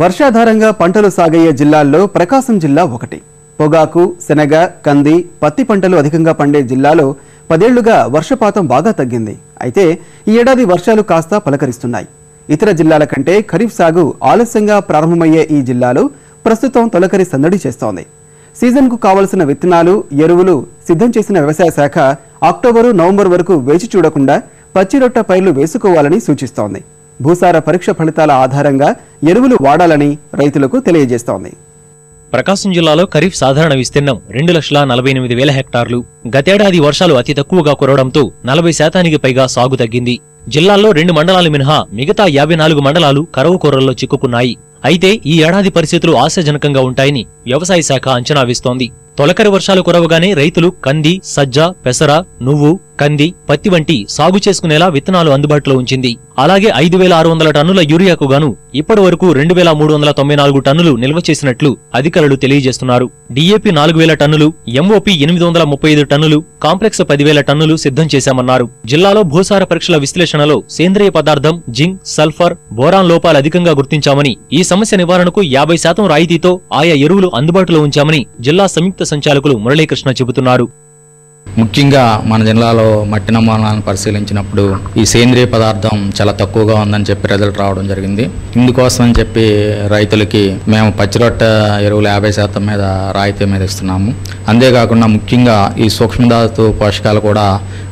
వర్షాధారంగా పంటలు సాగయ్యే జిల్లాల్లో ప్రకాశం జిల్లా ఒకటి. పొగాకు, శనగ, కంది, పత్తి పంటలు అధికంగా పండే జిల్లాలో 10 ఏళ్లుగా వర్షపాతం బాగా తగ్గింది. అయితే ఈ ఏడాది వర్షాలు కాస్త పలకరిస్తున్నాయి. ఇతర జిల్లాల కంటే ఖరీఫ్ సాగు ఆలస్యంగా ప్రారంభమయ్యే ఈ జిల్లాలో ప్రస్తుతం తొలకరి సందడి చేస్తోంది. సీజన్కు కావలసిన విత్తనాలు, ఎరువులు సిద్ధం చేసిన వ్యవసాయ శాఖ అక్టోబరు, నవంబర్ వరకు వేచి చూడకుండా పచ్చిరొట్ట పైర్లు వేసుకోవాలని సూచిస్తోంది. భూసార పరీక్ష ఫలితాల ఆధారంగా ఎరువులు వాడాలని రైతులకు తెలియజేస్తోంది. ప్రకాశం జిల్లాలో ఖరీఫ్ సాధారణ విస్తీర్ణం 2,48,000 హెక్టార్లు. గతేడాది వర్షాలు అతి తక్కువగా కురవడంతో 40% పైగా సాగు తగ్గింది. జిల్లాల్లో 2 మండలాలు మినహా మిగతా 54 మండలాలు కరువు కోరల్లో చిక్కుకున్నాయి. అయితే ఈ ఏడాది పరిస్థితులు ఆశాజనకంగా ఉంటాయని వ్యవసాయ శాఖ అంచనా వేస్తోంది. తొలకరి వర్షాలు కురవగానే రైతులు కంది, సజ్జ, పెసర, నువ్వు, కంది, పత్తి వంటి సాగు చేసుకునేలా విత్తనాలు అందుబాటులో ఉంచింది. అలాగే 5,600 టన్నుల యూరియాకు గాను ఇప్పటి వరకు 2,394 టన్నులు నిల్వ చేసినట్లు అధికారులు తెలియజేస్తున్నారు. డీఏపీ 4,000 టన్నులు, ఎంఓపీ 835 టన్నులు, కాంప్లెక్స్ 10,000 టన్నులు సిద్ధం చేశామన్నారు. జిల్లాలో భూసార పరీక్షల విశ్లేషణలో సేంద్రియ పదార్థం, జింక్, సల్ఫర్, బోరాన్ లోపాలు అధికంగా గుర్తించామని, ఈ సమస్య నివారణకు 50% రాయితీతో ఆయా ఎరువులు అందుబాటులో ఉంచామని జిల్లా సంయుక్త సంచాలకులు మురళీకృష్ణ చెబుతున్నారు. ముఖ్యంగా మన జిల్లాలో మట్టి నమూనాలను పరిశీలించినప్పుడు ఈ సేంద్రియ పదార్థం చాలా తక్కువగా ఉందని చెప్పి రిజల్ట్ రావడం జరిగింది. ఇందుకోసం అని చెప్పి రైతులకి మేము పచ్చిరొట్ట ఎరువులు 50% మీద రాయితీ మీద ఇస్తున్నాము. అంతేకాకుండా ముఖ్యంగా ఈ సూక్ష్మధాతు పోషకాలు కూడా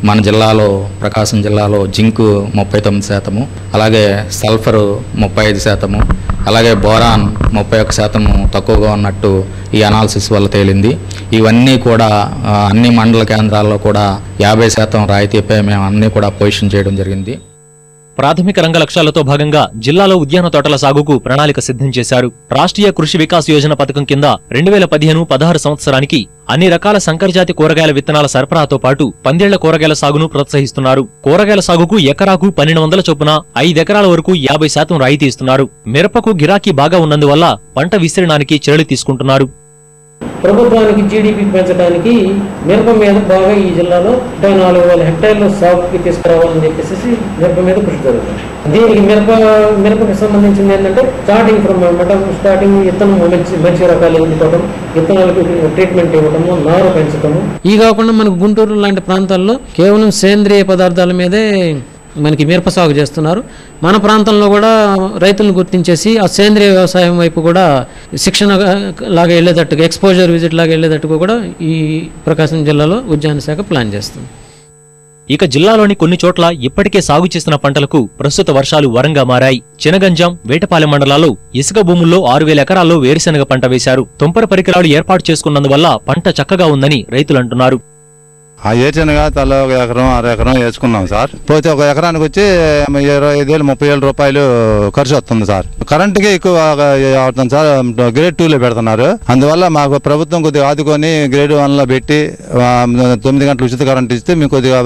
మన జిల్లాలో, ప్రకాశం జిల్లాలో జింకు 39%, అలాగే సల్ఫరు 35%, అలాగే బోరాన్ 31% తక్కువగా ఉన్నట్టు ఈ అనాలిసిస్ వల్ల తేలింది. ఇవన్నీ కూడా అన్ని మండల కేంద్రాల్లో కూడా 50% రాయితీపై మేము అన్ని కూడా పొజిషన్ చేయడం జరిగింది. ప్రాథమిక రంగ లక్ష్యాలతో భాగంగా జిల్లాలో ఉద్యాన తోటల సాగుకు ప్రణాళిక సిద్ధం చేశారు. రాష్ట్రీయ కృషి వికాస్ యోజన పథకం కింద 2015-16 సంవత్సరానికి అన్ని రకాల సంకరజాతి కూరగాయల విత్తనాల సరఫరాతో పాటు 10 ఏళ్ల కూరగాయల సాగును ప్రోత్సహిస్తున్నారు. కూరగాయల సాగుకు ఎకరాకు 1,200 చొప్పున 5 ఎకరాల వరకు 50% రాయితీ ఇస్తున్నారు. మిరపకు గిరాకీ బాగా ఉన్నందువల్ల పంట విస్తీర్ణానికి చర్యలు తీసుకుంటున్నారు. ప్రభుత్వానికి జీడీపీ పెంచడానికి మిరప మీద బాగా ఈ జిల్లాలో 4,000 హెక్టార్లు సాగుకి తీసుకురావాలని చెప్పేసి మిరప మీద కృషి జరుగుతుంది. దీనికి మిరపకి సంబంధించింది ఏంటంటే స్టార్టింగ్ విత్తనం మంచి రకాలు ఎన్నుకోవడం, విత్తనాలకు ట్రీట్మెంట్ ఇవ్వడము, నారు పెంచడము. ఈ కాకుండా మనకు గుంటూరు లాంటి ప్రాంతాల్లో కేవలం సేంద్రియ పదార్థాల మీదే మనకి మిరప సాగు చేస్తున్నారు. మన ప్రాంతంలో కూడా రైతులను గుర్తించేసి ఆ సేంద్రియ వ్యవసాయం వైపు కూడా శిక్షణ లాగా వెళ్ళేటట్టుగా, ఎక్స్పోజర్ విజిట్ లాగా వెళ్ళేటట్టుగా కూడా ఈ ప్రకాశం జిల్లాలో ఉద్యాన శాఖ ప్లాన్ చేస్తుంది. ఇక జిల్లాలోని కొన్ని చోట్ల ఇప్పటికే సాగు చేసిన పంటలకు ప్రస్తుత వర్షాలు వరంగా మారాయి. చినగంజాం, వేటపాలెం మండలాల్లో ఇసుక భూముల్లో 6,000 ఎకరాల్లో వేరుశెనగ పంట వేశారు. తుంపర పరికరాలు ఏర్పాటు చేసుకున్నందువల్ల పంట చక్కగా ఉందని రైతులంటున్నారు. ఆ ఏచనగా తల 1 ఎకరం 6 ఎకరం వేసుకున్నాం సార్. పోతే 1 ఎకరానికి వచ్చి 25,000-30,000 రూపాయలు ఖర్చు వస్తుంది సార్. కరెంటుకి ఎక్కువ అవుతుంది సార్. గ్రేడ్ 2లో పెడుతున్నారు. అందువల్ల మాకు ప్రభుత్వం కొద్దిగా ఆదుకొని గ్రేడ్ 1లో పెట్టి 9 గంటలు ఉచిత కరెంట్ ఇస్తే మేము కొద్దిగా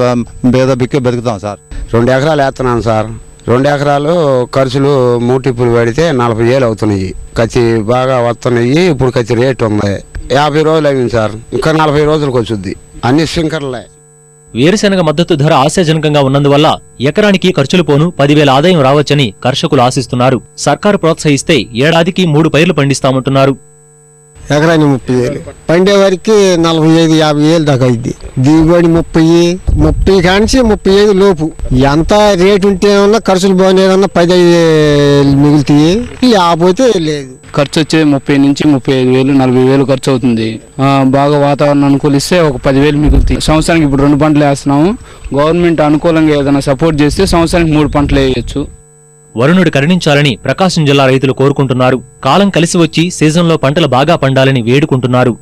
బతుకుతాం సార్. 2 ఎకరాలు వేస్తున్నాను సార్. 2 ఎకరాలు ఖర్చులు మూటిప్పులు పెడితే 40,000 అవుతున్నాయి. కచ్చి బాగా వస్తున్నాయి. ఇప్పుడు కచ్చి రేటు ఉంది. 50 రోజులు అయింది సార్. ఇంకా 40 రోజులకు వచ్చుద్ది. అన్ని స్ప్రింకర్లే. వేరుశెనగ మద్దతు ధర ఆశాజనకంగా ఉన్నందువల్ల ఎకరానికి ఖర్చులు పోను 10,000 ఆదాయం రావచ్చని కర్షకులు ఆశిస్తున్నారు. సర్కారు ప్రోత్సహిస్తే ఏడాదికి 3 పైర్లు పండిస్తామంటున్నారు. ఎకరానికి 30,000 పండే వారికి 45,000-50,000 దాకా అయింది. దిగుబడి 30 కానించి 35 లోపు. ఎంత రేటు ఉంటే ఏమన్నా ఖర్చులు బాగున్నాయన్నా 15,000 మిగులుతాయి. లేకపోతే లేదు. ఖర్చు వచ్చే 30,000 నుంచి 35,000, 40,000 ఖర్చు అవుతుంది. బాగా వాతావరణం అనుకూలిస్తే ఒక 10,000 మిగులుతాయి. సంవత్సరానికి ఇప్పుడు 2 పంటలు వేస్తున్నాము. గవర్నమెంట్ అనుకూలంగా ఏదైనా సపోర్ట్ చేస్తే సంవత్సరానికి 3 పంటలు వేయొచ్చు. వరుణుడు కరుణించాలని ప్రకాశం జిల్లా రైతులు కోరుకుంటున్నారు. కాలం కలిసి వచ్చి సీజన్లో పంటలు బాగా పండాలని వేడుకుంటున్నారు.